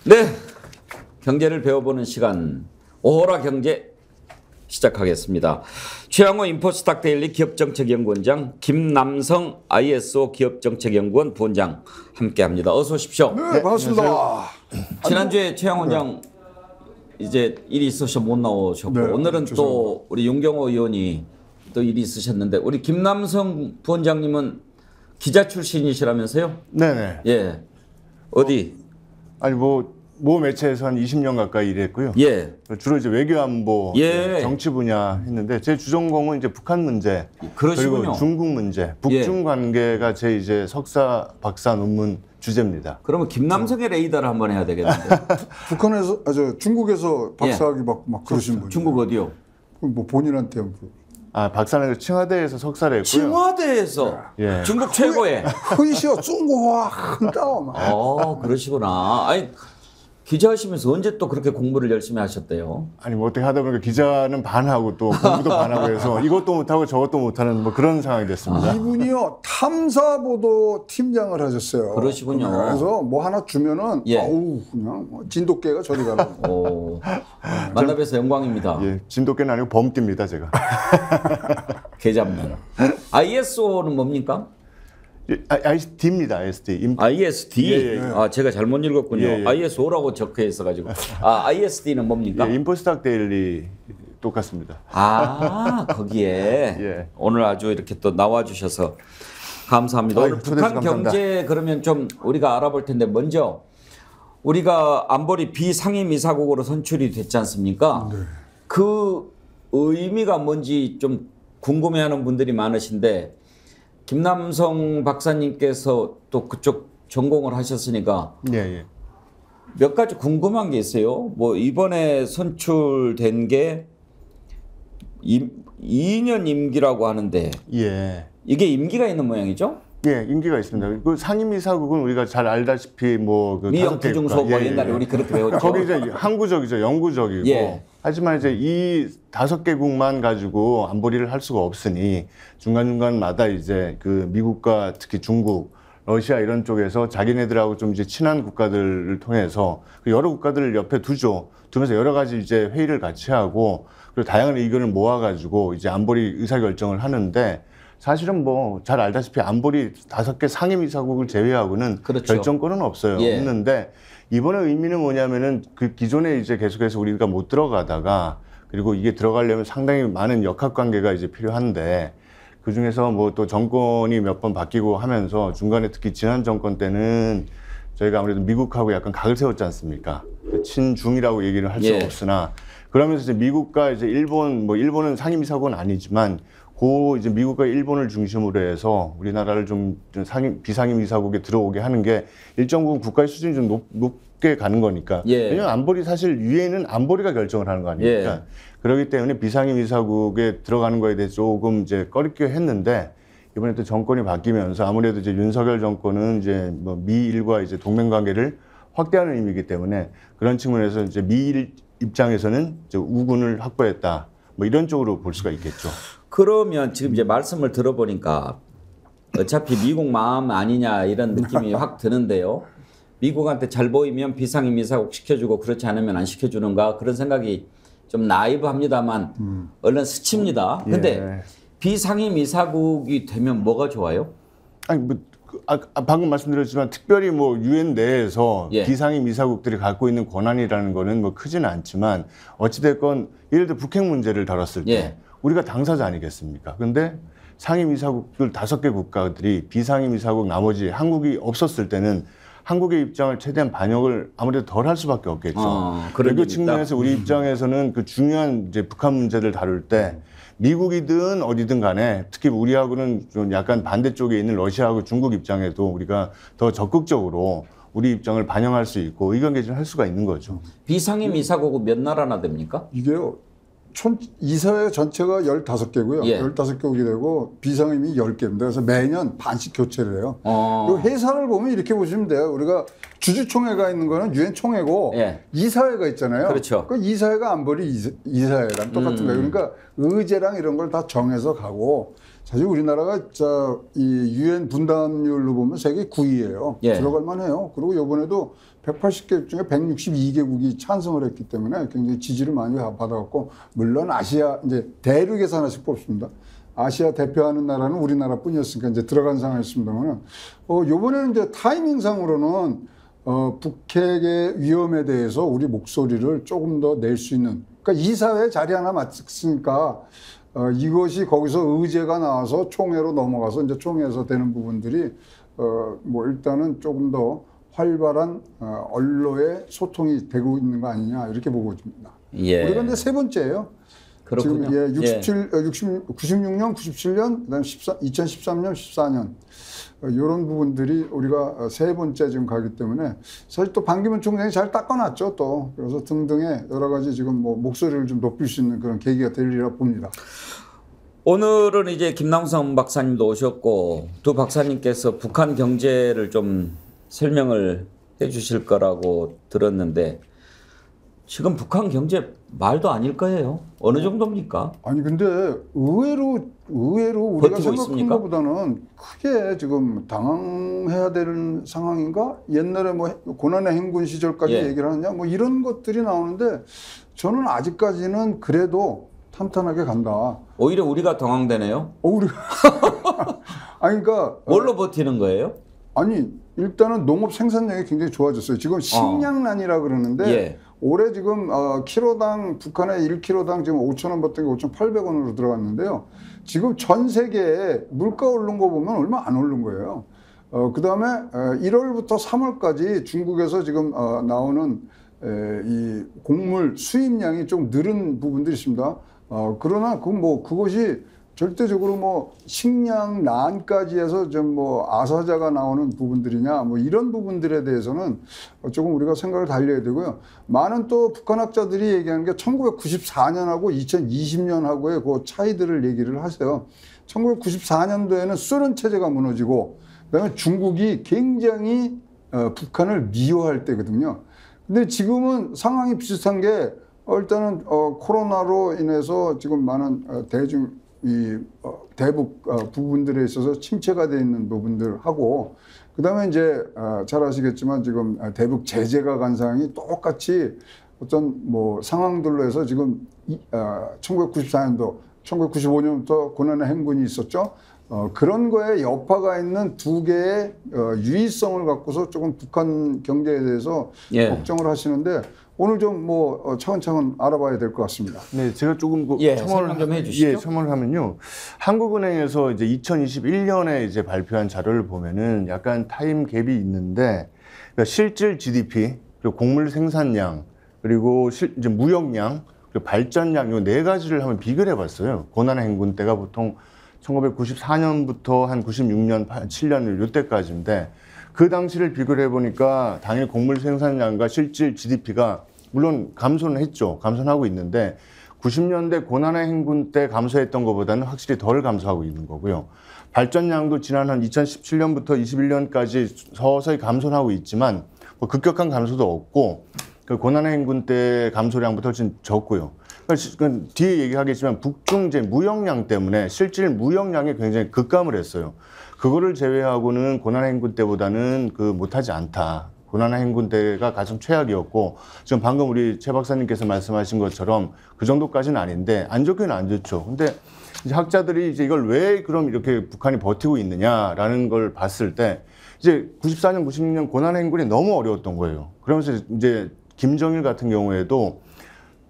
네, 경제를 배워보는 시간 오호라 경제 시작하겠습니다. 최양호 인포스탁데일리 기업정책연구원장, 김남성 ISO 기업정책연구원 부원장 함께합니다. 어서 오십시오. 네, 반갑습니다. 지난주에 최양호 원장 이제 일이 있으셔 못 나오셨고 네, 오늘은 죄송합니다. 또 우리 윤경호 의원이 또 일이 있으셨는데 우리 김남성 부원장님은 기자 출신이시라면서요? 네네. 예. 어디? 아니 모 매체에서 한 20년 가까이 일했고요. 예. 주로 이제 외교안보, 예. 정치 분야 했는데 제 주전공은 이제 북한 문제, 그러시군요. 그리고 중국 문제, 북중 관계가 제 이제 석사, 박사 논문 주제입니다. 그러면 김남성의 레이더를 한번 해야 되겠는데. 북한에서, 중국에서 박사학위 막 그러신 분이. 중국 어디요? 뭐 본인한테 박사는 칭화대에서 석사를 했고요. 칭화대에서 예. 중국 최고의. 很小中国很大嘛. 그러시구나. 아니 기자 하시면서 언제 또 그렇게 공부를 열심히 하셨대요? 아니 뭐 어떻게 하다 보니까 기자는 반하고 또 공부도 반하고 해서 이것도 못하고 저것도 못하는 뭐 그런 상황이 됐습니다. 이분이요 탐사보도 팀장을 하셨어요. 그러시군요. 그래서 뭐 하나 주면은 예. 아우 그냥 뭐 진돗개가 저리 가라고. 만나 뵈서 영광입니다. 예, 진돗개는 아니고 범띠입니다 제가. 계잡는. ISO는 뭡니까? ISD입니다. ISD. ISD. 예, 예. 제가 잘못 읽었군요. 예, 예. ISO라고 적혀 있어가지고. ISD는 뭡니까? 예, 인포스탁 데일리 똑같습니다. 거기에 예. 오늘 아주 이렇게 또 나와주셔서 감사합니다. 오늘 북한 감사합니다. 경제 그러면 좀 우리가 알아볼 텐데 먼저 우리가 안보리 비상임이사국으로 선출이 됐지 않습니까? 네. 그 의미가 뭔지 좀 궁금해하는 분들이 많으신데 김남성 박사님께서 또 그쪽 전공을 하셨으니까 예, 예. 몇 가지 궁금한 게 있어요. 뭐 이번에 선출된 게 2년 임기라고 하는데 예. 이게 임기가 있는 모양이죠? 예, 임기가 있습니다. 그 상임이사국은 우리가 잘 알다시피 뭐그 미영 부중소고 옛날에 우리 그렇게 배웠죠. 거기 이제 항구적이죠, 영구적이고. 예. 하지만 이제 이 5개국만 가지고 안보리를 할 수가 없으니 중간중간마다 이제 그 미국과 특히 중국, 러시아 이런 쪽에서 자기네들하고 좀 이제 친한 국가들을 통해서 그 여러 국가들을 옆에 두면서 여러 가지 이제 회의를 같이 하고 그리고 다양한 의견을 모아가지고 이제 안보리 의사결정을 하는데 사실은 뭐 잘 알다시피 안보리 5개 상임이사국을 제외하고는 그렇죠. 결정권은 없어요. 예. 없는데 이번에 의미는 뭐냐면은 그 기존에 이제 계속해서 우리가 못 들어가다가 그리고 이게 들어가려면 상당히 많은 역학관계가 이제 필요한데 그 중에서 뭐 또 정권이 몇 번 바뀌고 하면서 중간에 특히 지난 정권 때는 저희가 아무래도 미국하고 약간 각을 세웠지 않습니까? 친중이라고 얘기를 할 수 예. 없으나 그러면서 이제 미국과 이제 일본 뭐 일본은 상임이사국은 아니지만 이제 미국과 일본을 중심으로 해서 우리나라를 좀 비상임이사국에 들어오게 하는 게 일정 부분 국가의 수준이 좀 높게 가는 거니까. 예. 왜냐하면 안보리 사실 위에는 안보리가 결정을 하는 거 아닙니까? 예. 그렇기 때문에 비상임이사국에 들어가는 거에 대해서 조금 이제 꺼리게 했는데 이번에 또 정권이 바뀌면서 아무래도 이제 윤석열 정권은 이제 뭐 미일과 이제 동맹 관계를 확대하는 의미이기 때문에 그런 측면에서 이제 미일 입장에서는 이제 우군을 확보했다. 뭐 이런 쪽으로 볼 수가 있겠죠. 그러면 지금 이제 말씀을 들어보니까 어차피 미국 마음 아니냐 이런 느낌이 확 드는데요. 미국한테 잘 보이면 비상임이사국 시켜주고 그렇지 않으면 안 시켜주는가 그런 생각이 좀 나이브합니다만 얼른 스칩니다. 근데 예. 비상임이사국이 되면 뭐가 좋아요? 아니 뭐 방금 말씀드렸지만 특별히 뭐 유엔 내에서 예. 비상임 이사국들이 갖고 있는 권한이라는 거는 뭐 크지는 않지만 어찌 됐건 예를 들어 북핵 문제를 다뤘을 때 예. 우리가 당사자 아니겠습니까? 근데 상임 이사국들 5개 국가들이 비상임 이사국 나머지 한국이 없었을 때는 한국의 입장을 최대한 반영을 아무래도 덜 할 수밖에 없겠죠. 그런 외교 일이 측면에서 우리 입장에서는 그 중요한 이제 북한 문제를 다룰 때 미국이든 어디든 간에 특히 우리하고는 좀 약간 반대쪽에 있는 러시아하고 중국 입장에도 우리가 더 적극적으로 우리 입장을 반영할 수 있고 의견 개진을 할 수가 있는 거죠. 비상임이사국은 몇 나라나 됩니까? 이게요 이사회 전체가 15개고요. 예. 15개국이 되고 비상임이 10개입니다. 그래서 매년 반씩 교체를 해요. 그리고 회사를 보면 이렇게 보시면 돼요. 우리가 주주총회가 있는 거는 유엔 총회고 예. 이사회가 있잖아요. 그렇죠. 그 이사회가 안보리 이사회랑 똑같은 거예요. 그러니까 의제랑 이런 걸 다 정해서 가고 사실 우리나라가 이 유엔 분담률로 보면 세계 9위예요. 예. 들어갈 만해요. 그리고 이번에도 180개 중에 162개국이 찬성을 했기 때문에 굉장히 지지를 많이 받아갖고 물론 아시아 이제 대륙에서 하나씩 뽑습니다. 아시아 대표하는 나라는 우리나라뿐이었으니까 이제 들어간 상황이었습니다만 이번에는 이제 타이밍상으로는 북핵의 위험에 대해서 우리 목소리를 조금 더 낼 수 있는 그러니까 이사회 자리 하나 맡았으니까 이것이 거기서 의제가 나와서 총회로 넘어가서 이제 총회에서 되는 부분들이 뭐 일단은 조금 더 활발한 언론의 소통이 되고 있는 거 아니냐 이렇게 보고 있습니다. 예. 우리가 이제 세 번째예요. 그렇군요. 지금 96년, 97년, 그다음 2013년, 14년 이런 부분들이 우리가 세 번째 지금 가기 때문에 사실 또 반기문 총장이 잘 닦아놨죠 또 그래서 등등의 여러 가지 지금 뭐 목소리를 좀 높일 수 있는 그런 계기가 되리라 봅니다. 오늘은 이제 김남성 박사님도 오셨고 두 박사님께서 북한 경제를 좀 설명을 해주실 거라고 들었는데 지금 북한 경제 말도 아닐 거예요. 어느 정도입니까? 아니 근데 의외로 우리가 버티고 생각한 있습니까? 것보다는 크게 지금 당황해야 되는 상황인가? 옛날에 뭐 고난의 행군 시절까지 예. 얘기를 하느냐? 뭐 이런 것들이 나오는데 저는 아직까지는 그래도 탄탄하게 간다. 오히려 우리가 당황되네요. 우리가 아니 그러니까 뭘로 버티는 거예요? 아니 일단은 농업 생산량이 굉장히 좋아졌어요. 지금 식량난이라 그러는데 예. 올해 지금 키로당 북한의 1kg당 지금 5,000원 받던 게 5,800원으로 들어갔는데요. 지금 전 세계에 물가 오른 거 보면 얼마 안 오른 거예요. 그다음에 1월부터 3월까지 중국에서 지금 나오는 이 곡물 수입량이 좀 늘은 부분들이 있습니다. 그러나 그것이 절대적으로 뭐 식량난까지 해서 좀 뭐 아사자가 나오는 부분들이냐 뭐 이런 부분들에 대해서는 조금 우리가 생각을 달려야 되고요. 많은 또 북한학자들이 얘기하는 게 1994년하고 2020년하고의 그 차이들을 얘기를 하세요. 1994년도에는 소련 체제가 무너지고 그다음에 중국이 굉장히 북한을 미워할 때거든요. 근데 지금은 상황이 비슷한 게 일단은 코로나로 인해서 지금 많은 대북 부분들에 있어서 침체가 되어 있는 부분들하고 그다음에 이제 잘 아시겠지만 지금 대북 제재가 간 상황이 똑같이 어떤 뭐 상황들로 해서 지금 1994년도, 1995년부터 고난의 행군이 있었죠. 그런 거에 여파가 있는 두 개의 유의성을 갖고서 조금 북한 경제에 대해서 예. 걱정을 하시는데 오늘 좀 뭐 차근차근 알아봐야 될 것 같습니다. 네, 제가 조금 설명 좀 해주시죠. 첨언을 하면요. 한국은행에서 이제 2021년에 이제 발표한 자료를 보면은 약간 타임 갭이 있는데, 그러니까 실질 GDP, 그리고 곡물 생산량, 그리고 이제 무역량, 그리고 발전량 이 네 가지를 한번 비교를 해봤어요. 고난의 행군 때가 보통 1994년부터 한 96년, 7년 이때까지인데. 그 당시를 비교를 해보니까 당일 곡물 생산량과 실질 GDP가 물론 감소는 했죠. 감소는 하고 있는데 90년대 고난의 행군 때 감소했던 것보다는 확실히 덜 감소하고 있는 거고요. 발전량도 지난 한 2017년부터 21년까지 서서히 감소는 하고 있지만 뭐 급격한 감소도 없고 그 고난의 행군 때 감소량부터 훨씬 적고요. 그러니까 뒤에 얘기하겠지만 북중제 무역량 때문에 실질 무역량이 굉장히 급감을 했어요. 그거를 제외하고는 고난의 행군 때보다는 못하지 않다. 고난의 행군 때가 가장 최악이었고 지금 방금 우리 최 박사님께서 말씀하신 것처럼 그 정도까지는 아닌데 안 좋기는 안 좋죠. 근데 이제 학자들이 이제 이걸 왜 그럼 이렇게 북한이 버티고 있느냐라는 걸 봤을 때 이제 94년, 96년 고난의 행군이 너무 어려웠던 거예요. 그러면서 이제 김정일 같은 경우에도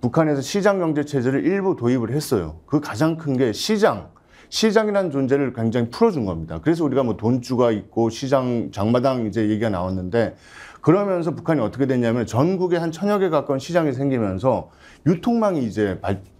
북한에서 시장 경제 체제를 일부 도입을 했어요. 그 가장 큰 게 시장이라는 존재를 굉장히 풀어준 겁니다. 그래서 우리가 뭐 돈주가 있고 시장, 장마당 이제 얘기가 나왔는데 그러면서 북한이 어떻게 됐냐면 전국에 한 1000여 개 가까운 시장이 생기면서 유통망이 이제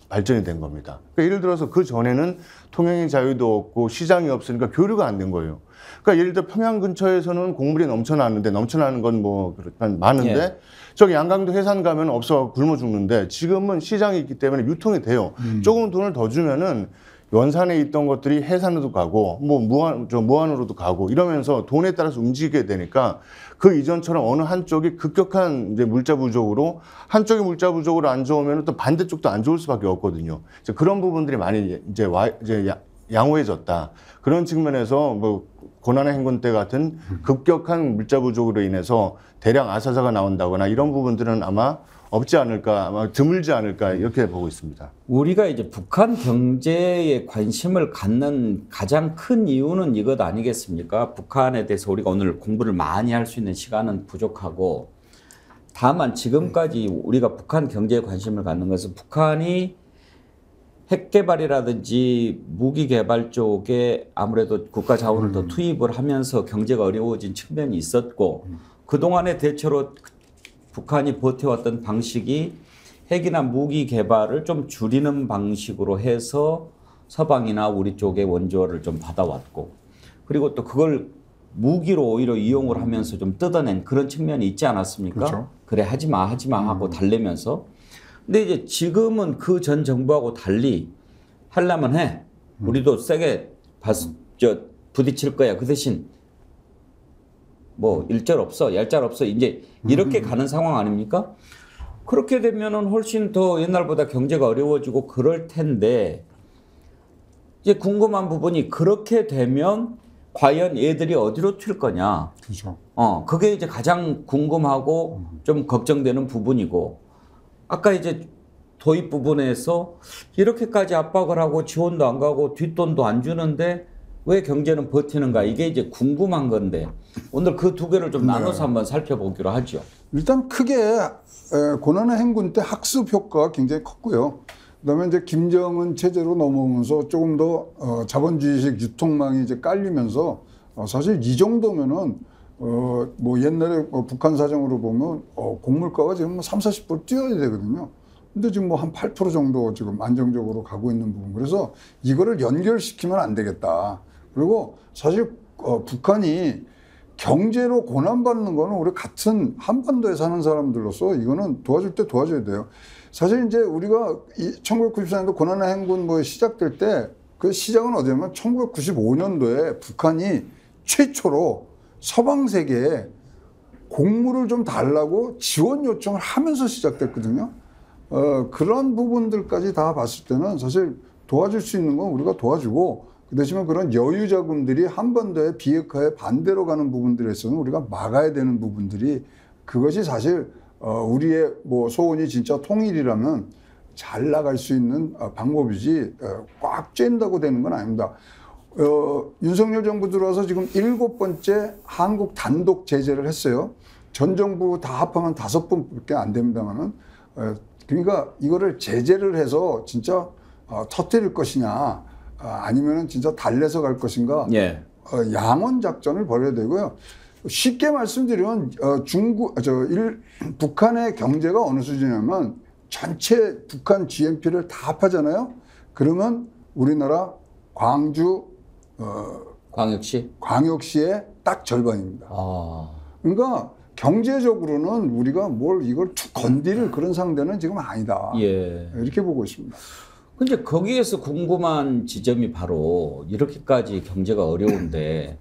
발전이 된 겁니다. 그러니까 예를 들어서 그 전에는 통행의 자유도 없고 시장이 없으니까 교류가 안 된 거예요. 그러니까 예를 들어 평양 근처에서는 곡물이 넘쳐나는 건 뭐 많은데 예. 저기 양강도 해산 가면 없어 굶어 죽는데 지금은 시장이 있기 때문에 유통이 돼요. 조금 돈을 더 주면은 원산에 있던 것들이 해산으로도 가고 뭐 무안으로도 가고 이러면서 돈에 따라서 움직이게 되니까 그 이전처럼 어느 한쪽이 급격한 이제 물자 부족으로 한쪽이 물자 부족으로 안 좋으면 또 반대쪽도 안 좋을 수밖에 없거든요. 이제 그런 부분들이 많이 이제 양호해졌다. 그런 측면에서 뭐 고난의 행군 때 같은 급격한 물자 부족으로 인해서 대량 아사자가 나온다거나 이런 부분들은 아마 없지 않을까, 아마 드물지 않을까 이렇게 보고 있습니다. 우리가 이제 북한 경제에 관심을 갖는 가장 큰 이유는 이것 아니겠습니까? 북한에 대해서 우리가 오늘 공부를 많이 할 수 있는 시간은 부족하고, 다만 지금까지 우리가 북한 경제에 관심을 갖는 것은 북한이 핵 개발이라든지 무기 개발 쪽에 아무래도 국가 자원을 더 투입을 하면서 경제가 어려워진 측면이 있었고, 그동안의 대체로 북한이 버텨왔던 방식이 핵이나 무기 개발을 좀 줄이는 방식으로 해서 서방이나 우리 쪽의 원조를 좀 받아왔고, 그리고 또 그걸 무기로 오히려 이용을 하면서 좀 뜯어낸 그런 측면이 있지 않았습니까? 그렇죠. 그래 하지 마 하고 달래면서. 근데 이제 지금은 그 전 정부하고 달리 하려면 해. 우리도 세게 부딪힐 거야. 그 대신 뭐 일절 없어, 얄짤 없어. 이제 이렇게 가는 상황 아닙니까? 그렇게 되면은 훨씬 더 옛날보다 경제가 어려워지고 그럴 텐데, 이제 궁금한 부분이 그렇게 되면 과연 얘들이 어디로 튈 거냐. 그렇죠. 그게 이제 가장 궁금하고 좀 걱정되는 부분이고, 아까 이제 도입 부분에서 이렇게까지 압박을 하고 지원도 안 가고 뒷돈도 안 주는데 왜 경제는 버티는가, 이게 이제 궁금한 건데 오늘 그 두 개를 좀 나눠서 한번 살펴보기로 하죠. 일단 크게 고난의 행군 때 학습 효과가 굉장히 컸고요. 그다음에 이제 김정은 체제로 넘어오면서 조금 더 자본주의식 유통망이 이제 깔리면서 사실 이 정도면은 뭐 옛날에 북한 사정으로 보면 곡물가가 지금 뭐 30~40% 뛰어야 되거든요. 근데 지금 뭐 한 8% 정도 지금 안정적으로 가고 있는 부분. 그래서 이거를 연결시키면 안 되겠다. 그리고 사실 북한이 경제로 고난받는 거는 우리 같은 한반도에 사는 사람들로서 이거는 도와줄 때 도와줘야 돼요. 사실 이제 우리가 1994년도 고난의 행군 뭐 시작될 때 그 시작은 어디냐면 1995년도에 북한이 최초로 서방 세계에 곡물을 좀 달라고 지원 요청을 하면서 시작됐거든요. 그런 부분들까지 다 봤을 때는 사실 도와줄 수 있는 건 우리가 도와주고, 그 대신에 그런 여유 자금들이 한반도의 비핵화에 반대로 가는 부분들에 있어서는 우리가 막아야 되는 부분들이, 그것이 사실 우리의 뭐 소원이 진짜 통일이라면 잘 나갈 수 있는 방법이지 꽉 쬐는다고 되는 건 아닙니다. 윤석열 정부 들어와서 지금 7번째 한국 단독 제재를 했어요. 전 정부 다 합하면 5번밖에 안 됩니다만은, 그러니까 이거를 제재를 해서 진짜 터뜨릴 것이냐, 아니면은 진짜 달래서 갈 것인가, 예. 양원 작전을 벌여야 되고요. 쉽게 말씀드리면 북한의 경제가 어느 수준이냐면 전체 북한 GNP를 다 합하잖아요. 그러면 우리나라 광주 광역시의 딱 절반입니다. 그러니까 경제적으로는 우리가 뭘 이걸 툭 건드릴 그런 상대는 지금 아니다. 예. 이렇게 보고 있습니다. 근데 거기에서 궁금한 지점이 바로 이렇게까지 경제가 어려운데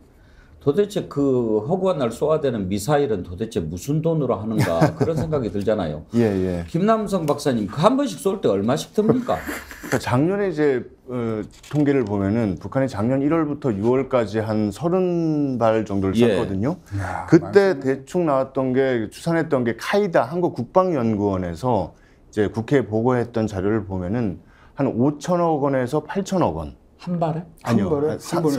도대체 그 허구한 날 쏘아대는 미사일은 도대체 무슨 돈으로 하는가, 그런 생각이 들잖아요. 예. 김남성 박사님, 그 한 번씩 쏠 때 얼마씩 듭니까? 그러니까 작년에 이제 통계를 보면은 북한이 작년 1월부터 6월까지 한 30발 정도를 쐈거든요. 야, 그때 맞습니다. 대충 나왔던 게, 추산했던 게 카이다 한국국방연구원에서 이제 국회에 보고했던 자료를 보면은 한 5천억 원에서 8천억 원. 한 발에? 한 번에 세 번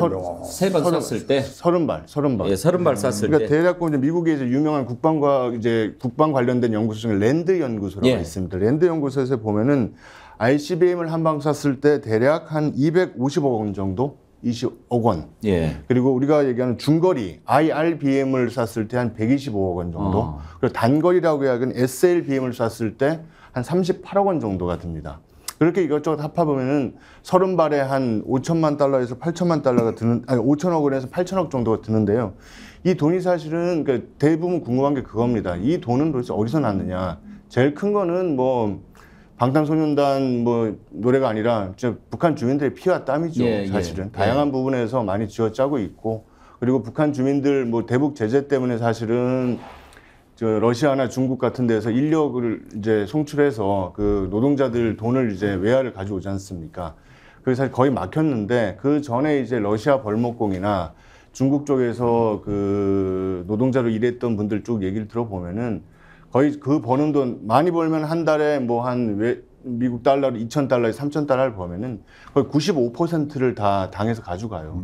쐈을 때? 30발. 예, 30발 쐈을 그러니까 때. 대략 이제 미국의 이제 유명한 국방 관련된 연구소 중에 랜드 연구소라고 예. 있습니다. 랜드 연구소에서 보면은 ICBM을 한 방 쐈을 때 대략 한 250억 원 정도, 20억 원. 예. 그리고 우리가 얘기하는 중거리 IRBM을 쐈을 때 한 125억 원 정도. 그리고 단거리라고 해야 하는 SLBM을 쐈을 때 한 38억 원 정도가 듭니다. 그렇게 이것저것 합해보면은 30발에 한 5천만 달러에서 8천만 달러가 드는, 아니 5천억 원에서 8천억 정도가 드는데요. 이 돈이 사실은 그러니까 대부분 궁금한 게 그겁니다. 이 돈은 도대체 어디서 났느냐. 제일 큰 거는 뭐 방탄소년단 뭐 노래가 아니라 진짜 북한 주민들의 피와 땀이죠. 사실은 다양한 부분에서 많이 쥐어짜고 있고, 그리고 북한 주민들 뭐 대북 제재 때문에 사실은 저 러시아나 중국 같은 데서 인력을 이제 송출해서 그 노동자들 돈을 이제 외화를 가져오지 않습니까? 그래서 사실 거의 막혔는데, 그 전에 이제 러시아 벌목공이나 중국 쪽에서 그 노동자로 일했던 분들 쭉 얘기를 들어보면은 거의 그 버는 돈 많이 벌면 한 달에 뭐 한 미국 달러로 2,000달러에 3,000달러를 벌면은 거의 95%를 다 당해서 가져가요.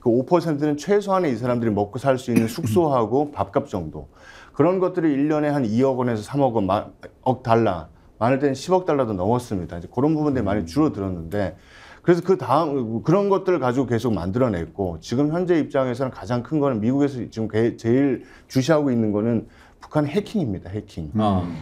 그 5%는 최소한의 이 사람들이 먹고 살 수 있는 숙소하고 밥값 정도. 그런 것들이 1년에 한 2억 원에서 3억 원, 억 달러, 많을 때는 10억 달러도 넘었습니다. 이제 그런 부분들이 많이 줄어들었는데, 그래서 그 다음 그런 것들을 가지고 계속 만들어냈고, 지금 현재 입장에서는 가장 큰 거는 미국에서 지금 제일 주시하고 있는 거는 북한 해킹입니다. 해킹.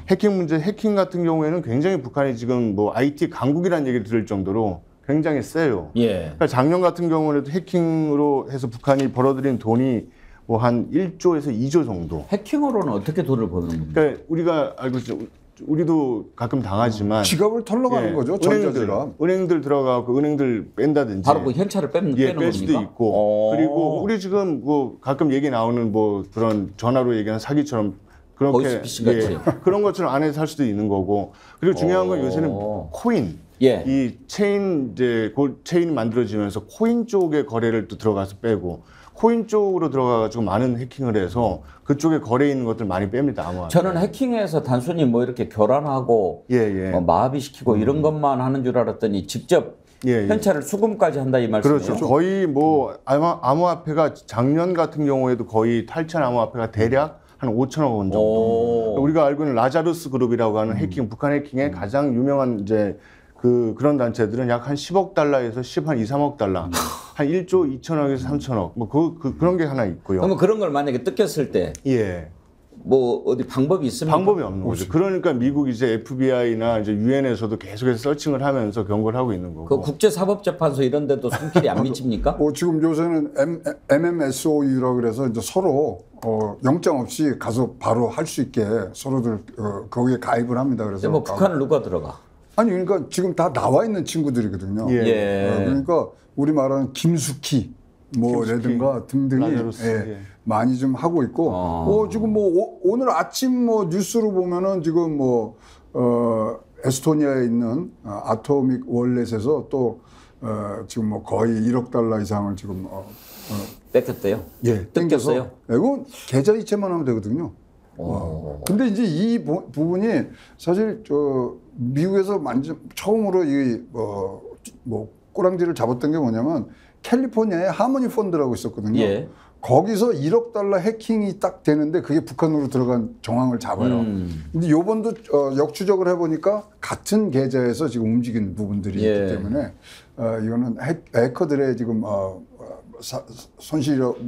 해킹 문제, 해킹 같은 경우에는 굉장히 북한이 지금 뭐 IT 강국이라는 얘기를 들을 정도로 굉장히 세요. 그러니까 작년 같은 경우에도 해킹으로 해서 북한이 벌어들인 돈이 뭐 한 1조에서 2조 정도. 해킹으로는 어떻게 돈을 버는 겁니까? 그러니까 우리가 알고 있죠. 우리도 가끔 당하지만 지갑을 털러 가는 거죠. 전자지갑. 은행들 들어가고 은행들 뺀다든지. 바로 그 현찰을 빼는 뺄 수도 겁니까? 있고. 그리고 우리 지금 뭐 가끔 얘기 나오는 뭐 그런 전화로 얘기하는 사기처럼 그렇게 보이스피싱 같이. 그런 것처럼 안에서 할 수도 있는 거고. 그리고 중요한 건 요새는 코인. 이 체인 이제 체인이 만들어지면서 코인 쪽의 거래를 또 들어가서 빼고, 코인 쪽으로 들어가가지고 많은 해킹을 해서 그쪽에 거래 있는 것들 많이 뺍니다. 아마. 저는 해킹에서 단순히 뭐 이렇게 교란하고 마비시키고 이런 것만 하는 줄 알았더니 직접 현찰을 수금까지 한다 이 말씀이에요. 그렇죠. 거의 뭐 암호화폐가 작년 같은 경우에도 거의 탈취한 암호화폐가 대략 한 5천억 원 정도. 우리가 알고 있는 라자루스 그룹이라고 하는 해킹, 북한 해킹의 가장 유명한 이제 그런 단체들은 약 한 10억 달러에서 1한 2, 3억 달러, 한 1조 2천억에서 3천억, 뭐 그런 게 하나 있고요. 그럼 그런 걸 만약에 뜯겼을 때, 뭐 어디 방법이 있습니까? 방법이 없는 거죠. 그러니까 미국 이제 FBI나 이제 유엔에서도 계속해서 서칭을 하면서 경고를 하고 있는 거고. 그 국제사법재판소 이런 데도 손길이 안 미칩니까? 지금 요새는 MMSOU라고 그래서 이제 서로 영장 없이 가서 바로 할 수 있게 서로들 거기에 가입을 합니다. 그래서 뭐 북한은 누가 들어가? 아니 그러니까 지금 다 나와 있는 친구들이거든요. 그러니까 우리 말하는 김숙희 뭐라든가 등등이 많이 좀 하고 있고, 지금 뭐 오늘 아침 뭐 뉴스로 보면은 지금 뭐 에스토니아에 있는 아토믹 월렛에서 또 지금 뭐 거의 1억 달러 이상을 지금 뺏겼대요? 땡겨서. 이거 계좌 이체만 하면 되거든요. 근데 이제 이 부분이 사실 미국에서 처음으로 뭐 꼬랑지를 잡았던 게 뭐냐면 캘리포니아에 하모니 펀드라고 있었거든요. 거기서 1억 달러 해킹이 딱 되는데 그게 북한으로 들어간 정황을 잡아요. 근데 요번도 역추적을 해보니까 같은 계좌에서 지금 움직이는 부분들이 있기 때문에 이거는 해커들의 지금 손실력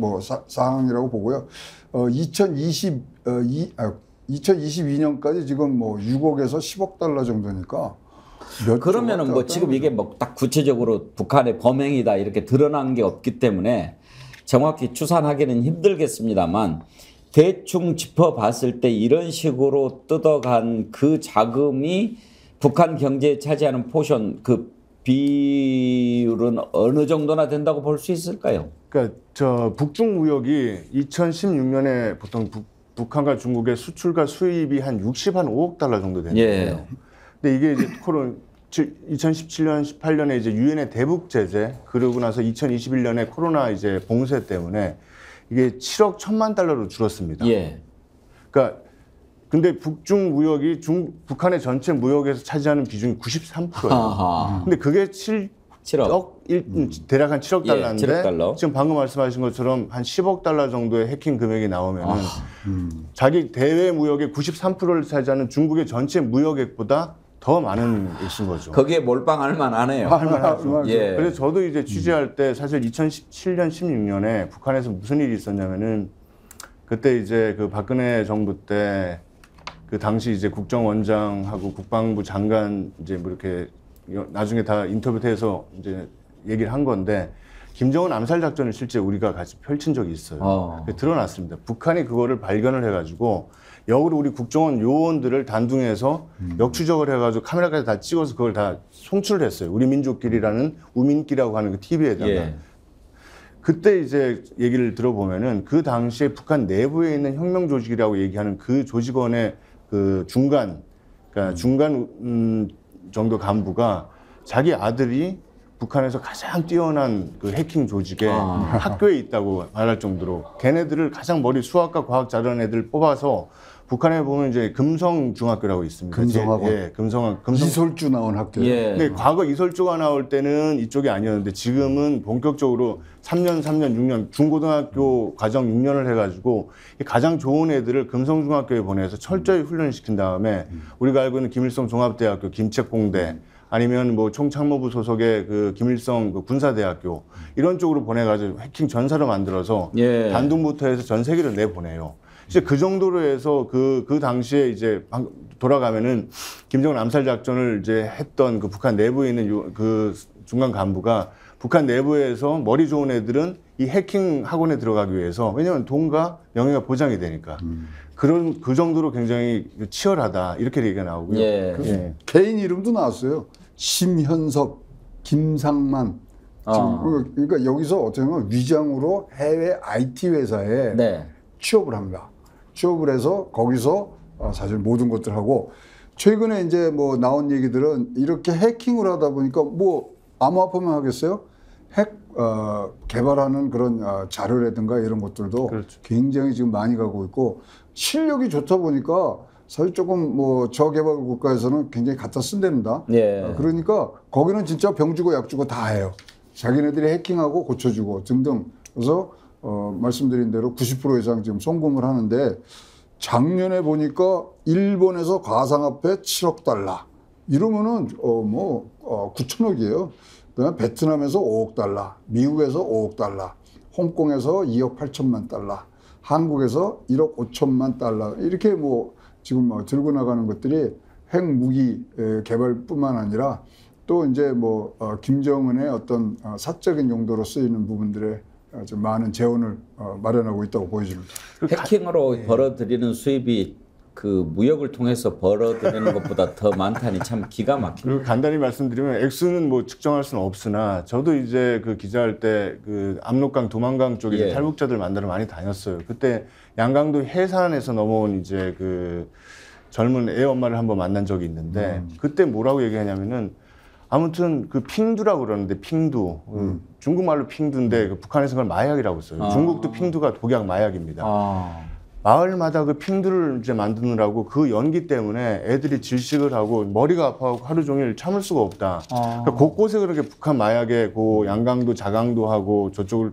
상황이라고 보고요. 2022년까지 지금 뭐 6억에서 10억 달러 정도니까. 그러면은 뭐 지금 이게 뭐 딱 구체적으로 북한의 범행이다 이렇게 드러난 게 없기 때문에 정확히 추산하기는 힘들겠습니다만, 대충 짚어봤을 때 이런 식으로 뜯어간 그 자금이 북한 경제에 차지하는 포션, 그 비율은 어느 정도나 된다고 볼 수 있을까요? 그러니까 북중 무역이 2016년에 보통 북한과 중국의 수출과 수입이 한 5억 달러 정도 되는 거예요. 근데 이게 이제 2017년, 18년에 이제 유엔의 대북 제재, 그러고 나서 2021년에 코로나 이제 봉쇄 때문에 이게 7억 1천만 달러로 줄었습니다. 그러니까 근데 북중 무역이 북한의 전체 무역에서 차지하는 비중이 93%예요. 근데 그게 7억 대략 한 7억 달러인데 7억 달러. 지금 방금 말씀하신 것처럼 한 10억 달러 정도의 해킹 금액이 나오면은 자기 대외 무역의 93%를 차지하는 중국의 전체 무역액보다 더 많은 액수인 거죠. 거기에 몰빵할 만하네요. 할만하죠. 그래서 저도 이제 취재할 때 사실 2017년, 16년에 북한에서 무슨 일이 있었냐면은 그때 이제 그 박근혜 정부 때 그 당시 이제 국정원장하고 국방부 장관 이제 뭐 이렇게 나중에 다 인터뷰해서 이제 얘기를 한 건데 김정은 암살 작전을 실제 우리가 같이 펼친 적이 있어요. 드러났습니다. 북한이 그거를 발견을 해가지고 역으로 우리 국정원 요원들을 단둥해서 역추적을 해가지고 카메라까지 다 찍어서 그걸 다 송출을 했어요. 우리 민족끼리라는 우민끼라고 하는 그 TV에다가. 예. 그때 이제 얘기를 들어보면은 그 당시에 북한 내부에 있는 혁명 조직이라고 얘기하는 그 조직원의 그 중간, 그러니까 중간 정도 간부가 자기 아들이 북한에서 가장 뛰어난 그 해킹 조직에 학교에 있다고 말할 정도로 걔네들을 가장 머리 수학과 과학 잘하는 애들 뽑아서 북한에 보면 이제 금성중학교라고 있습니다. 금성학원. 예, 금성. 이설주 나온 학교. 예. 근데 과거 이설주가 나올 때는 이쪽이 아니었는데 지금은 본격적으로 3년, 6년 중고등학교 과정 6년을 해가지고 가장 좋은 애들을 금성중학교에 보내서 철저히 훈련시킨 다음에 우리가 알고 있는 김일성 종합대학교, 김책공대 아니면 뭐 총참모부 소속의 그 김일성 그 군사대학교 이런 쪽으로 보내가지고 해킹 전사로 만들어서 예. 단둥부터 해서 전 세계를 내보내요. 이제 그 정도로 해서 그 당시에 이제 돌아가면은 김정은 암살 작전을 이제 했던 그 북한 내부에 있는 그 중간 간부가 북한 내부에서 머리 좋은 애들은 이 해킹 학원에 들어가기 위해서 왜냐하면 돈과 명예가 보장이 되니까 그 정도로 굉장히 치열하다 이렇게 얘기가 나오고요. 예. 예. 개인 이름도 나왔어요. 심현석, 김상만. 지금 그러니까 여기서 어떻게 보면 위장으로 해외 IT 회사에 네. 취업을 합니다. 취업을 해서 거기서 사실 모든 것들 하고 최근에 이제 뭐 나온 얘기들은 이렇게 해킹을 하다 보니까 뭐 암호화폐만 하겠어요? 개발하는 그런 자료라든가 이런 것들도 그렇죠. 굉장히 지금 많이 가고 있고 실력이 좋다 보니까 사실 조금 뭐 저개발 국가에서는 굉장히 갖다 쓴답니다. 예. 그러니까 거기는 진짜 병 주고 약 주고 다 해요. 자기네들이 해킹하고 고쳐주고 등등. 그래서 말씀드린 대로 90% 이상 지금 송금을 하는데 작년에 보니까 일본에서 가상화폐 7억 달러 이러면은 9천억이에요. 그다음에 베트남에서 5억 달러, 미국에서 5억 달러, 홍콩에서 2억 8천만 달러, 한국에서 1억 5천만 달러 이렇게 뭐 지금 들고 나가는 것들이 핵무기 개발뿐만 아니라 또 이제 뭐 김정은의 어떤 사적인 용도로 쓰이는 부분들에 좀 많은 재원을 마련하고 있다고 보여집니다. 해킹으로 벌어들이는 수입이 그 무역을 통해서 벌어들이는 것보다 더 많다니 참 기가 막힙니다. 그리고 간단히 말씀드리면 액수는 뭐 측정할 수는 없으나 저도 이제 그 기자할 때 그 압록강, 두만강 쪽에 예. 탈북자들 만나러 많이 다녔어요. 그때 양강도 해산에서 넘어온 이제 그 젊은 애 엄마를 한번 만난 적이 있는데 그때 뭐라고 얘기하냐면은 아무튼 그 핑두라고 그러는데 핑두 중국말로 핑두인데 그 북한에서 그걸 마약이라고 써요. 중국도 핑두가 독약 마약입니다. 마을마다 그 핑두를 이제 만드느라고 그 연기 때문에 애들이 질식을 하고 머리가 아파하고 하루 종일 참을 수가 없다. 그러니까 곳곳에 그렇게 북한 마약에 그 양강도, 자강도 하고 저쪽을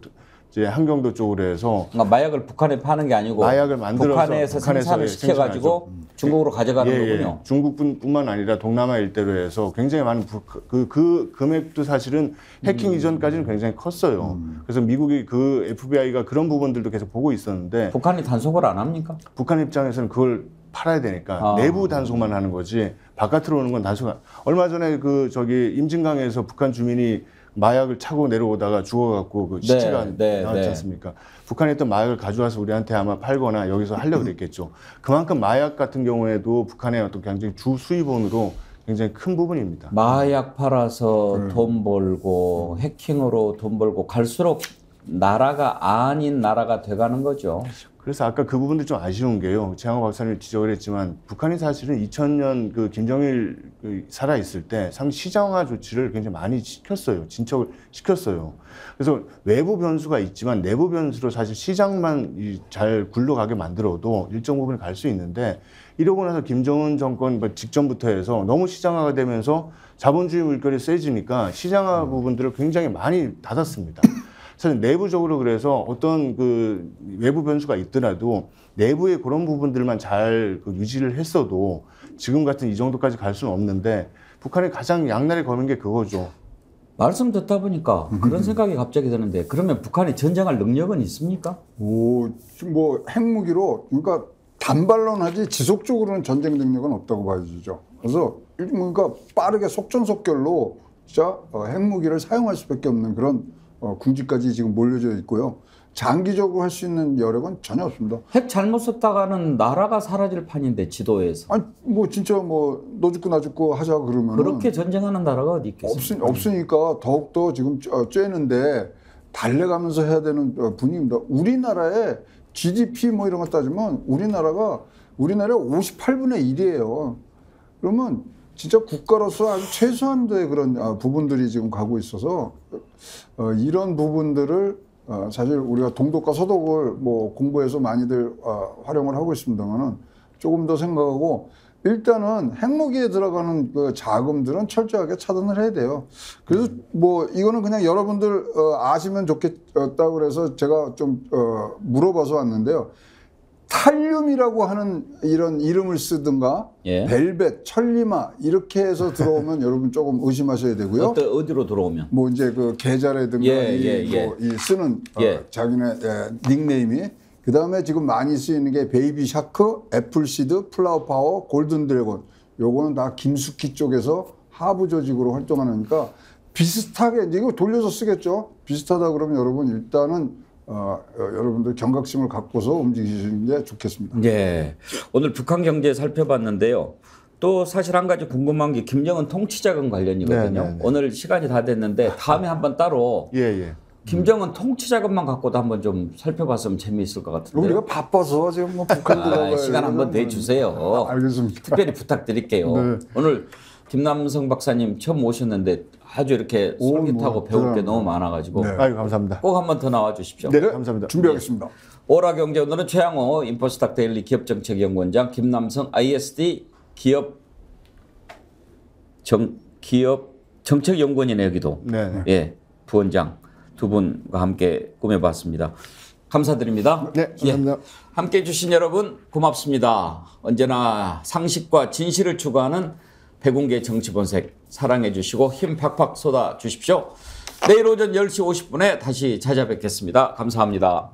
이제 한경도 쪽으로 해서 그러니까 마약을 북한에 파는 게 아니고 마약을 만들어서 북한에서 생산을 시켜가지고 중국으로 가져가는 거군요. 중국뿐만 아니라 동남아 일대로 해서 굉장히 많은 그 금액도 사실은 해킹 이전까지는 굉장히 컸어요. 그래서 미국이 그 FBI가 그런 부분들도 계속 보고 있었는데 북한이 단속을 안 합니까? 북한 입장에서는 그걸 팔아야 되니까 내부 단속만 하는 거지 바깥으로 오는 건 단속 안. 얼마 전에 그 저기 임진강에서 북한 주민이 마약을 차고 내려오다가 죽어갖고 그 시체가 나왔지 않습니까? 북한에 있던 마약을 가져와서 우리한테 아마 팔거나 여기서 하려고 그랬겠죠. 그만큼 마약 같은 경우에도 북한의 어떤 굉장히 주 수입원으로 굉장히 큰 부분입니다. 마약 팔아서 돈 벌고 해킹으로 돈 벌고 갈수록 나라가 아닌 나라가 돼가는 거죠. 그래서 아까 그 부분도 좀 아쉬운 게요. 최양호 박사님 지적을 했지만 북한이 사실은 2000년 그 김정일 살아 있을 때 상당히 시장화 조치를 굉장히 많이 시켰어요. 진척을 시켰어요. 그래서 외부 변수가 있지만 내부 변수로 사실 시장만 잘 굴러가게 만들어도 일정 부분 갈 수 있는데 이러고 나서 김정은 정권 직전부터 해서 너무 시장화가 되면서 자본주의 물결이 세지니까 시장화 부분들을 굉장히 많이 닫았습니다. 사실 내부적으로 그래서 어떤 그 외부 변수가 있더라도 내부의 그런 부분들만 잘 유지를 했어도 지금 같은 이 정도까지 갈 수는 없는데 북한이 가장 양날에 거는 게 그거죠. 말씀 듣다 보니까 그런 생각이 갑자기 드는데 그러면 북한이 전쟁할 능력은 있습니까? 지금 뭐 핵무기로 그러니까 단발론 하지 지속적으로는 전쟁 능력은 없다고 봐야죠. 그래서 그러니까 빠르게 속전속결로 진짜 핵무기를 사용할 수밖에 없는 그런 궁지까지 지금 몰려져 있고요. 장기적으로 할 수 있는 여력은 전혀 없습니다. 핵 잘못 썼다가는 나라가 사라질 판인데 지도에서. 아니 뭐 진짜 뭐 너 죽고 나 죽고 하자 그러면 그렇게 전쟁하는 나라가 어디 있겠습니까? 없으니까 더욱더 지금 쬐는데 달래가면서 해야 되는 분위기입니다. 우리나라의 GDP 뭐 이런 거 따지면 우리나라의 58분의 1이에요. 그러면 진짜 국가로서 아주 최소한도의 그런 부분들이 지금 가고 있어서 이런 부분들을 사실 우리가 동독과 서독을 뭐 공부해서 많이들 활용을 하고 있습니다만은 조금 더 생각하고 일단은 핵무기에 들어가는 그 자금들은 철저하게 차단을 해야 돼요. 그래서 뭐 이거는 그냥 여러분들 아시면 좋겠다고 그래서 제가 좀 물어봐서 왔는데요. 탈륨이라고 하는 이런 이름을 쓰든가 예. 벨벳, 천리마 이렇게 해서 들어오면 여러분 조금 의심하셔야 되고요. 어디로 들어오면? 뭐 이제 그 계좌라든가 이 쓰는 자기네 닉네임이 그 다음에 지금 많이 쓰이는 게 베이비 샤크, 애플시드, 플라워 파워, 골든 드래곤 요거는 다 김숙희 쪽에서 하부 조직으로 활동하니까 비슷하게 이제 이거 돌려서 쓰겠죠. 비슷하다 그러면 여러분 일단은 여러분들 경각심을 갖고서 움직이시는 게 좋겠습니다. 예. 오늘 북한 경제 살펴봤는데요. 또 사실 한 가지 궁금한 게 김정은 통치자금 관련이거든요. 네네네. 오늘 시간이 다 됐는데 다음에 한번 따로 예. 김정은 통치자금만 갖고도 한번 좀 살펴봤으면 재미있을 것 같은데요. 우리가 바빠서 지금 뭐 북한 들어가야 시간 한번 더 주세요. 알겠습니다. 특별히 부탁드릴게요. 네. 오늘 김남성 박사님 처음 오셨는데 아주 이렇게 솔깃하고 배울 게 너무 많아가지고 네. 아유, 감사합니다. 꼭 한번 더 나와 주십시오. 네, 감사합니다. 준비하겠습니다. 오라경제 오늘은 최양호 인포스탁 데일리 기업정책연구원장 김남성 ISD 기업 정책연구원이네 여기도. 네. 예, 부원장 두 분과 함께 꾸며봤습니다. 감사드립니다. 네, 감사합니다. 예, 함께해 주신 여러분 고맙습니다. 언제나 상식과 진실을 추구하는 백운계 정치본색 사랑해 주시고 힘 팍팍 쏟아 주십시오. 내일 오전 10시 50분에 다시 찾아뵙겠습니다. 감사합니다.